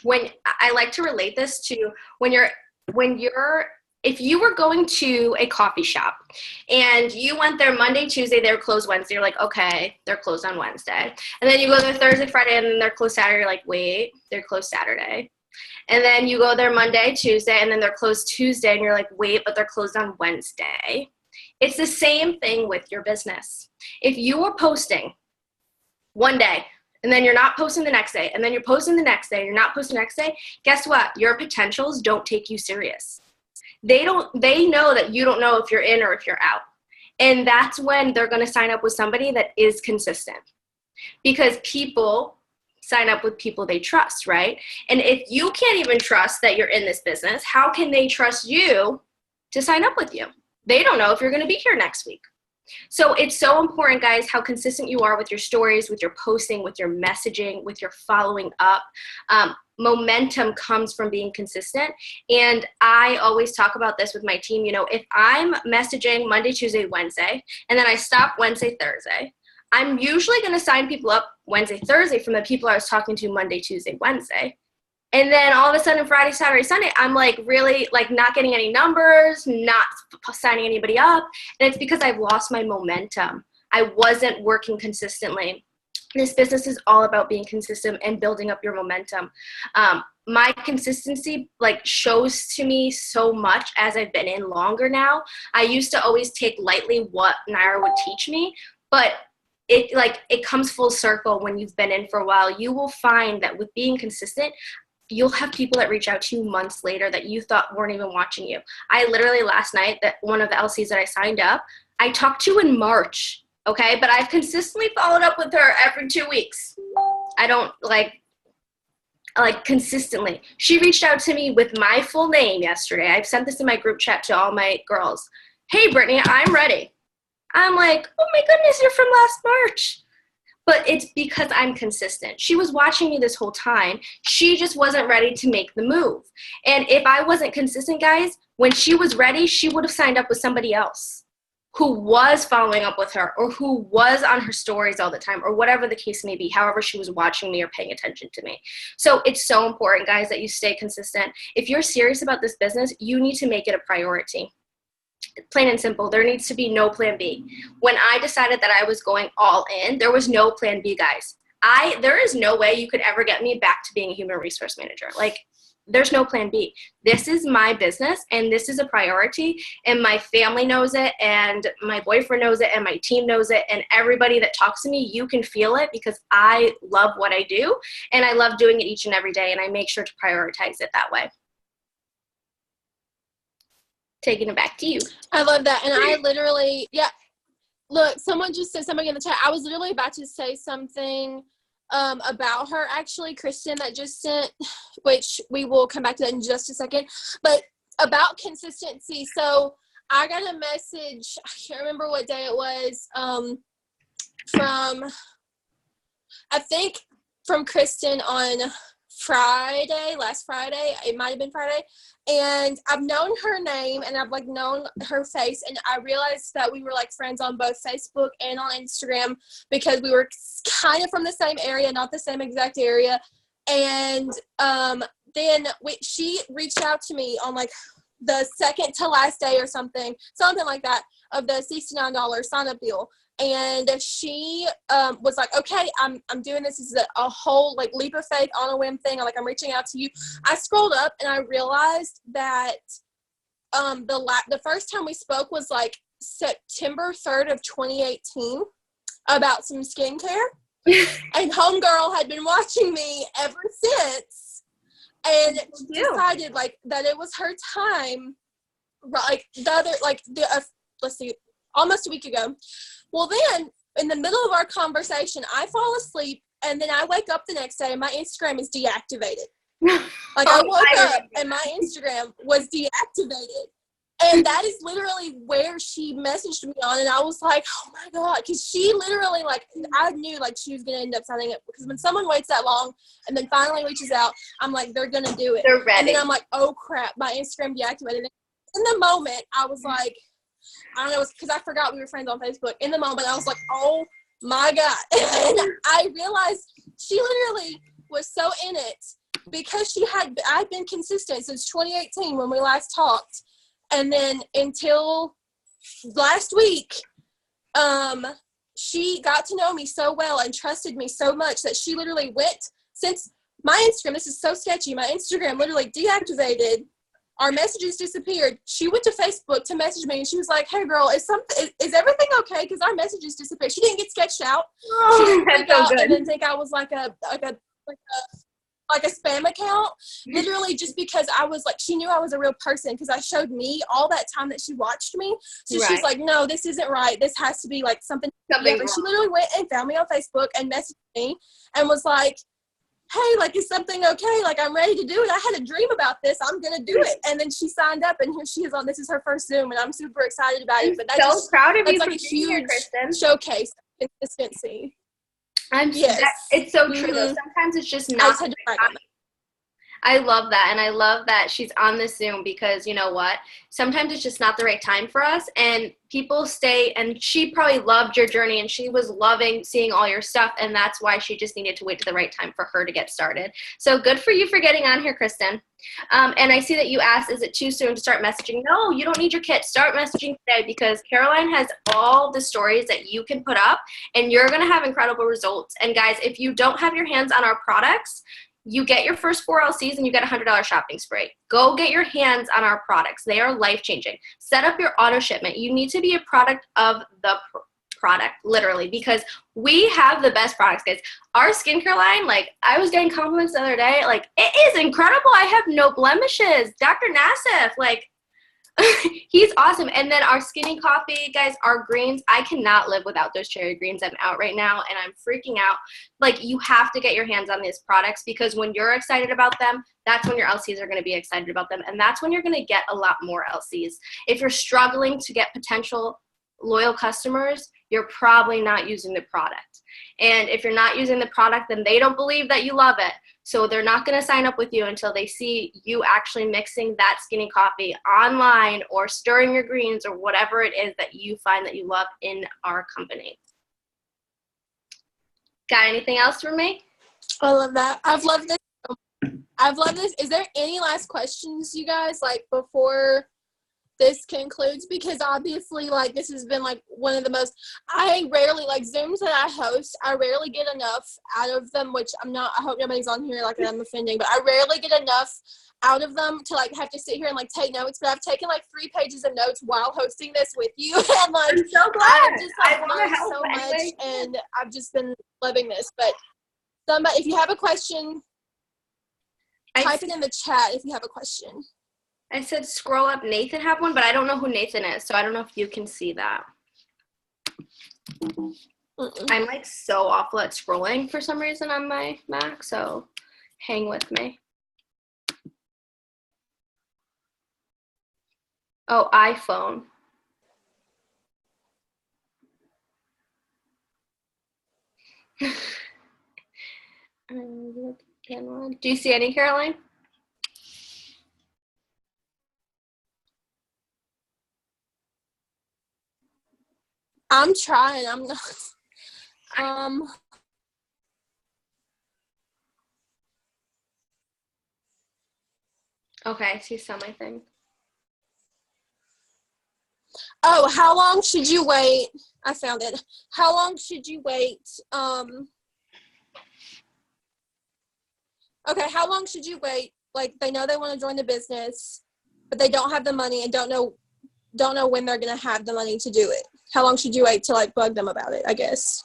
When I like to relate this to if you were going to a coffee shop and you went there Monday, Tuesday, they were closed Wednesday, you're like, okay, they're closed on Wednesday. And then you go there Thursday, Friday, and then they're closed Saturday, you're like, wait, they're closed Saturday. And then you go there Monday, Tuesday, and then they're closed Tuesday, and you're like, wait, but they're closed on Wednesday. It's the same thing with your business. If you are posting one day, and then you're not posting the next day, and then you're posting the next day, you're not posting the next day, guess what? Your potentials don't take you serious. They know that you don't know if you're in or if you're out. And that's when they're going to sign up with somebody that is consistent. Because people sign up with people they trust, right? And if you can't even trust that you're in this business, how can they trust you to sign up with you? They don't know if you're going to be here next week. So it's so important, guys, how consistent you are with your stories, with your posting, with your messaging, with your following up. Momentum comes from being consistent. And I always talk about this with my team. You know, if I'm messaging Monday, Tuesday, Wednesday, and then I stop Wednesday, Thursday, I'm usually going to sign people up Wednesday, Thursday from the people I was talking to Monday, Tuesday, Wednesday. And then all of a sudden, Friday, Saturday, Sunday, I'm like really like not getting any numbers, not signing anybody up. And it's because I've lost my momentum. I wasn't working consistently. This business is all about being consistent and building up your momentum. My consistency like shows to me so much as I've been in longer now. I used to always take lightly what Naira would teach me, but it comes full circle when you've been in for a while. You will find that with being consistent, you'll have people that reach out to you months later that you thought weren't even watching you. I literally last night, that one of the LCs that I signed up, I talked to in March, okay? But I've consistently followed up with her every 2 weeks. I don't like consistently. She reached out to me with my full name yesterday. I've sent this in my group chat to all my girls. Hey, Brittany, I'm ready. I'm like, oh my goodness, you're from last March. But it's because I'm consistent. She was watching me this whole time. She just wasn't ready to make the move. And if I wasn't consistent, guys, when she was ready, she would have signed up with somebody else who was following up with her or who was on her stories all the time or whatever the case may be, however she was watching me or paying attention to me. So it's so important, guys, that you stay consistent. If you're serious about this business, you need to make it a priority. Plain and simple, there needs to be no plan B. When I decided that I was going all in, there was no plan B, guys. There is no way you could ever get me back to being a human resource manager. Like, there's no plan B. This is my business, and this is a priority, and my family knows it, and my boyfriend knows it, and my team knows it, and everybody that talks to me, you can feel it because I love what I do, and I love doing it each and every day, and I make sure to prioritize it that way. Taking it back to you. I love that. And I literally, look, someone just said something in the chat. I was literally about to say something about her, actually, Kristen, that just sent, which we will come back to that in just a second, but about consistency. So I got a message, I can't remember what day it was, from Kristen on last Friday, it might have been Friday, and I've known her name and I've like known her face, and I realized that we were like friends on both Facebook and on Instagram because we were kind of from the same area, not the same exact area, and then she reached out to me on like the second to last day or something like that of the $69 sign-up deal. And she was like, okay, I'm doing this. This is a whole like leap of faith on a whim thing. I'm reaching out to you. I scrolled up and I realized that the first time we spoke was like September 3rd of 2018 about some skincare. And homegirl had been watching me ever since and decided like that it was her time. Like let's see, almost a week ago. Well, then, in the middle of our conversation, I fall asleep, and then I wake up the next day, and my Instagram is deactivated. Like, I woke up, and my Instagram was deactivated. And that is literally where she messaged me on, and I was like, oh, my God. Because she literally, like, I knew, like, she was going to end up signing up. Because when someone waits that long and then finally reaches out, I'm like, they're going to do it. They're ready. And then I'm like, oh, crap, my Instagram deactivated. In the moment, I was like, I don't know, because I forgot we were friends on Facebook. In the moment, I was like, oh my God. And I realized she literally was so in it because I'd been consistent since 2018 when we last talked. And then until last week, she got to know me so well and trusted me so much that she literally went, since my Instagram, this is so sketchy, my Instagram literally deactivated. Our messages disappeared. She went to Facebook to message me, and she was like, "Hey, girl, is everything okay? Because our messages disappeared." She didn't get sketched out. She didn't freak out and then think I was like a spam account. Literally, just because I was like, she knew I was a real person because I showed me all that time that she watched me. So right. She's like, "No, this isn't right. This has to be like something." And she literally went and found me on Facebook and messaged me and was like, hey, like, is something okay? Like, I'm ready to do it. I had a dream about this. I'm going to do it. And then she signed up, and here she is on. This is her first Zoom, and I'm super excited about it. But that's proud of you. That's like a huge showcase of consistency. It's so true, though. Sometimes it's just not. I love that. And I love that she's on this Zoom because you know what? Sometimes it's just not the right time for us. And people stay, and she probably loved your journey and she was loving seeing all your stuff. And that's why she just needed to wait to the right time for her to get started. So good for you for getting on here, Kristen. And I see that you asked, is it too soon to start messaging? No, you don't need your kit. Start messaging today because Caroline has all the stories that you can put up and you're going to have incredible results. And guys, if you don't have your hands on our products, you get your first 4 LCs and you get a $100 shopping spree. Go get your hands on our products. They are life-changing. Set up your auto shipment. You need to be a product of the product, literally, because we have the best products, guys. Our skincare line, like, I was getting compliments the other day, like, it is incredible. I have no blemishes. Dr. Nassif, like, he's awesome. And then our skinny coffee, guys, our greens, I cannot live without those cherry greens. I'm out right now and I'm freaking out. Like, you have to get your hands on these products because when you're excited about them, that's when your LCs are going to be excited about them. And that's when you're going to get a lot more LCs. If you're struggling to get potential loyal customers, you're probably not using the product. And if you're not using the product, then they don't believe that you love it. So they're not going to sign up with you until they see you actually mixing that skinny coffee online or stirring your greens or whatever it is that you find that you love in our company. Got anything else for me? I love that. I've loved this. I've loved this. Is there any last questions, you guys, like before this concludes? Because obviously, like, this has been like one of the most, I rarely, like, Zooms that I host, I rarely get enough out of them, which I hope nobody's on here like I'm offending, but I rarely get enough out of them to like have to sit here and like take notes. But I've taken like 3 pages of notes while hosting this with you, and like I'm so glad. I've just like learned so much, and I've just been loving this. But somebody, if you have a question, type it in the chat if you have a question. I said scroll up. Nathan had one, but I don't know who Nathan is, so I don't know if you can see that. I'm like so awful at scrolling for some reason on my Mac, so hang with me. Oh, iPhone. Do you see any, Caroline? I'm trying. I'm not. Okay, I see some, I think. Oh, how long should you wait? I found it. How long should you wait? Okay, how long should you wait? Like, they know they want to join the business, but they don't have the money and don't know when they're going to have the money to do it. How long should you wait to like bug them about it, I guess?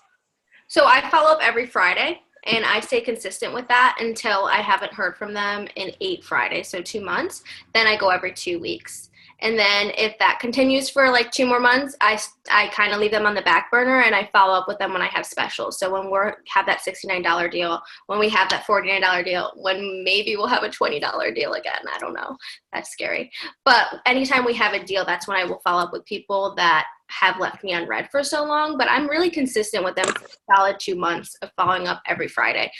So I follow up every Friday, and I stay consistent with that until I haven't heard from them in 8 Fridays, so 2 months. Then I go every 2 weeks. And then if that continues for like 2 more months, I kind of leave them on the back burner and I follow up with them when I have specials. So when we have that $69 deal, when we have that $49 deal, when maybe we'll have a $20 deal again. I don't know. That's scary. But anytime we have a deal, that's when I will follow up with people that have left me unread for so long. But I'm really consistent with them for a solid 2 months of following up every Friday,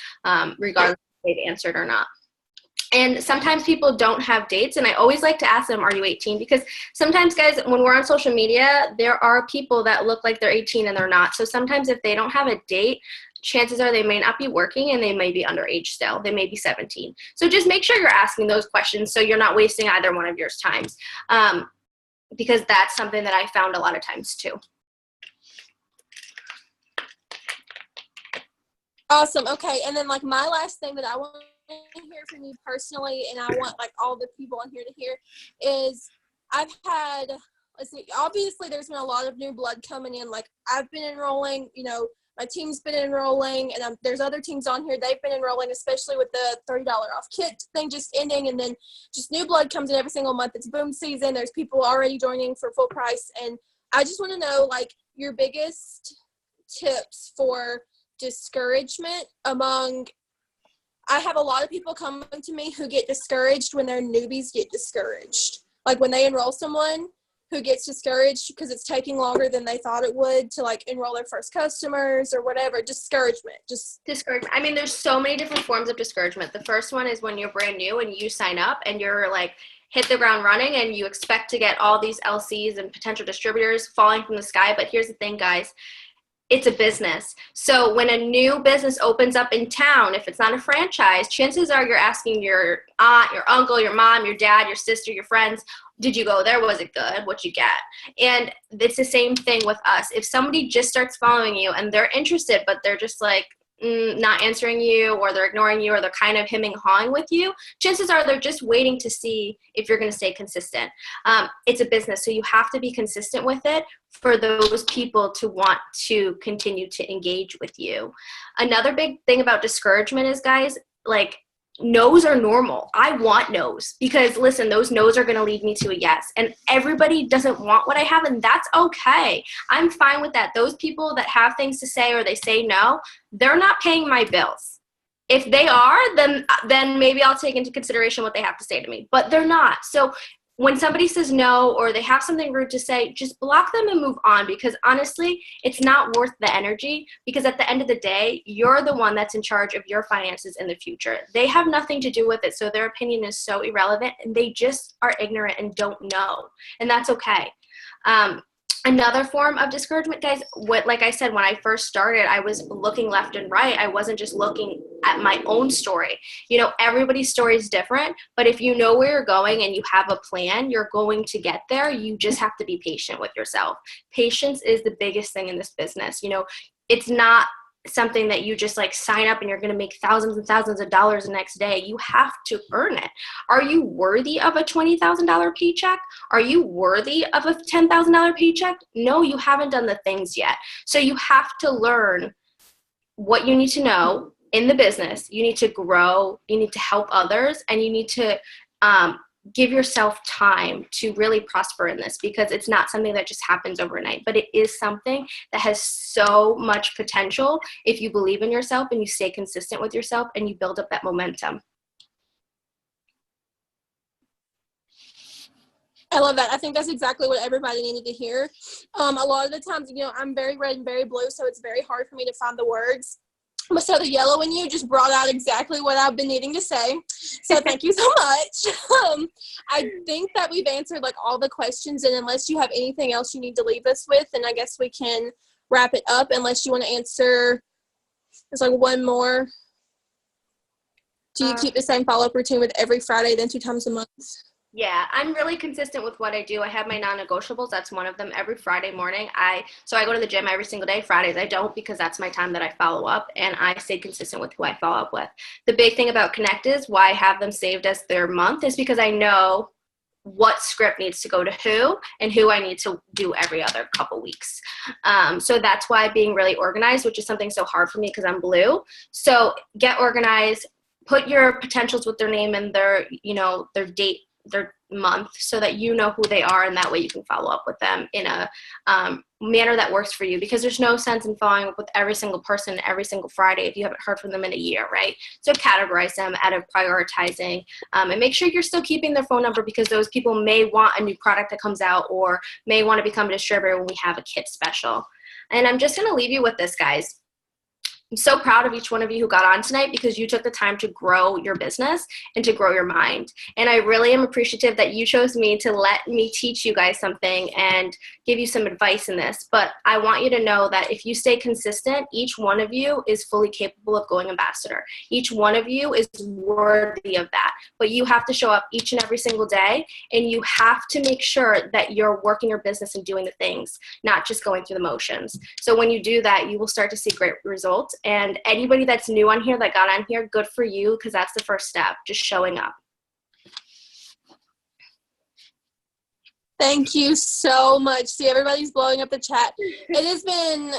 regardless if they've answered or not. And sometimes people don't have dates, and I always like to ask them, are you 18? Because sometimes, guys, when we're on social media, there are people that look like they're 18 and they're not. So sometimes if they don't have a date, chances are they may not be working and they may be underage still. They may be 17. So just make sure you're asking those questions so you're not wasting either one of your times, because that's something that I found a lot of times too. Awesome. Okay. And then like my last thing that I want to hear from you personally, and I want like all the people on here to hear, is I've had, let's see, obviously there's been a lot of new blood coming in. Like I've been enrolling, you know, my team's been enrolling, and there's other teams on here, they've been enrolling, especially with the $30 off kit thing just ending, and then just new blood comes in every single month. It's boom season. There's people already joining for full price. And I just want to know like your biggest tips for discouragement among, I have a lot of people coming to me who get discouraged when their newbies get discouraged. Like when they enroll someone who gets discouraged because it's taking longer than they thought it would to like enroll their first customers or whatever. Discouragement. I mean, there's so many different forms of discouragement. The first one is when you're brand new and you sign up and you're like hit the ground running and you expect to get all these LCs and potential distributors falling from the sky. But here's the thing, guys. It's a business. So when a new business opens up in town, if it's not a franchise, chances are you're asking your aunt, your uncle, your mom, your dad, your sister, your friends, did you go there? Was it good? What'd you get? And it's the same thing with us. If somebody just starts following you and they're interested, but they're just like, not answering you, or they're ignoring you, or they're kind of hemming and hawing with you, chances are they're just waiting to see if you're going to stay consistent. It's a business, so you have to be consistent with it for those people to want to continue to engage with you. Another big thing about discouragement is, guys, like, no's are normal. I want no's because, listen, those no's are going to lead me to a yes. And everybody doesn't want what I have, and that's okay. I'm fine with that. Those people that have things to say or they say no, they're not paying my bills. If they are, then maybe I'll take into consideration what they have to say to me. But they're not. So when somebody says no or they have something rude to say, just block them and move on, because honestly, it's not worth the energy, because at the end of the day, you're the one that's in charge of your finances in the future. They have nothing to do with it, so their opinion is so irrelevant, and they just are ignorant and don't know, and that's okay. Another form of discouragement, guys, like I said, when I first started, I was looking left and right. I wasn't just looking at my own story. You know, everybody's story is different, but if you know where you're going and you have a plan, you're going to get there. You just have to be patient with yourself. Patience is the biggest thing in this business. You know, it's not something that you just like sign up and you're going to make thousands and thousands of dollars the next day. You have to earn it. Are you worthy of a $20,000 paycheck? Are you worthy of a $10,000 paycheck? No, you haven't done the things yet. So you have to learn what you need to know in the business. You need to grow, you need to help others, and you need to give yourself time to really prosper in this, because it's not something that just happens overnight, but it is something that has so much potential if you believe in yourself and you stay consistent with yourself and you build up that momentum. I love that. I think that's exactly what everybody needed to hear. A lot of the times, you know, I'm very red and very blue, so it's very hard for me to find the words. So the yellow in you just brought out exactly what I've been needing to say. So thank you so much. I think that we've answered like all the questions, and unless you have anything else you need to leave us with, then I guess we can wrap it up, unless you want to answer. There's like one more. Do you keep the same follow-up routine with every Friday, then 2 times a month? Yeah, I'm really consistent with what I do. I have my non-negotiables. That's one of them. Every Friday morning, so I go to the gym every single day. Fridays I don't, because that's my time that I follow up, and I stay consistent with who I follow up with. The big thing about Connect is why I have them saved as their month is because I know what script needs to go to who and who I need to do every other couple weeks. So that's why being really organized, which is something so hard for me because I'm blue. So get organized, put your potentials with their name and their, you know, their date, their month, so that you know who they are, and that way you can follow up with them in a manner that works for you, because there's no sense in following up with every single person every single Friday if you haven't heard from them in a year, right? So categorize them out of prioritizing, and make sure you're still keeping their phone number, because those people may want a new product that comes out or may want to become a distributor when we have a kit special. And I'm just going to leave you with this, guys. I'm so proud of each one of you who got on tonight, because you took the time to grow your business and to grow your mind. And I really am appreciative that you chose me to let me teach you guys something and give you some advice in this. But I want you to know that if you stay consistent, each one of you is fully capable of going ambassador. Each one of you is worthy of that. But you have to show up each and every single day, and you have to make sure that you're working your business and doing the things, not just going through the motions. So when you do that, you will start to see great results. And anybody that's new on here that got on here, good for you, because that's the first step, just showing up. Thank you so much. See, everybody's blowing up the chat. It has been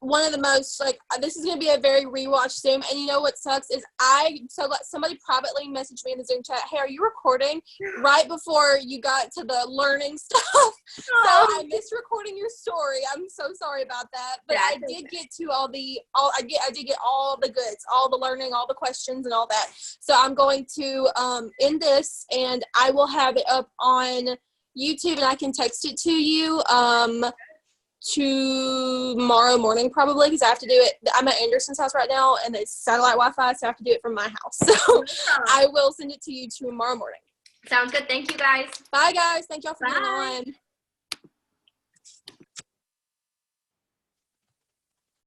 one of the most, like, this is going to be a very rewatch Zoom. And you know what sucks is somebody privately messaged me in the Zoom chat, hey, are you recording? Right before you got to the learning stuff. So I missed recording your story. I'm so sorry about that. But yeah, I did get to I did get all the goods, all the learning, all the questions and all that. So I'm going to end this, and I will have it up on YouTube and I can text it to you tomorrow morning probably, because I have to do it. I'm at Anderson's house right now and it's satellite Wi-Fi, so I have to do it from my house. So I will send it to you tomorrow morning. Sounds good. Thank you, guys. Bye, guys. Thank y'all for Bye. being on.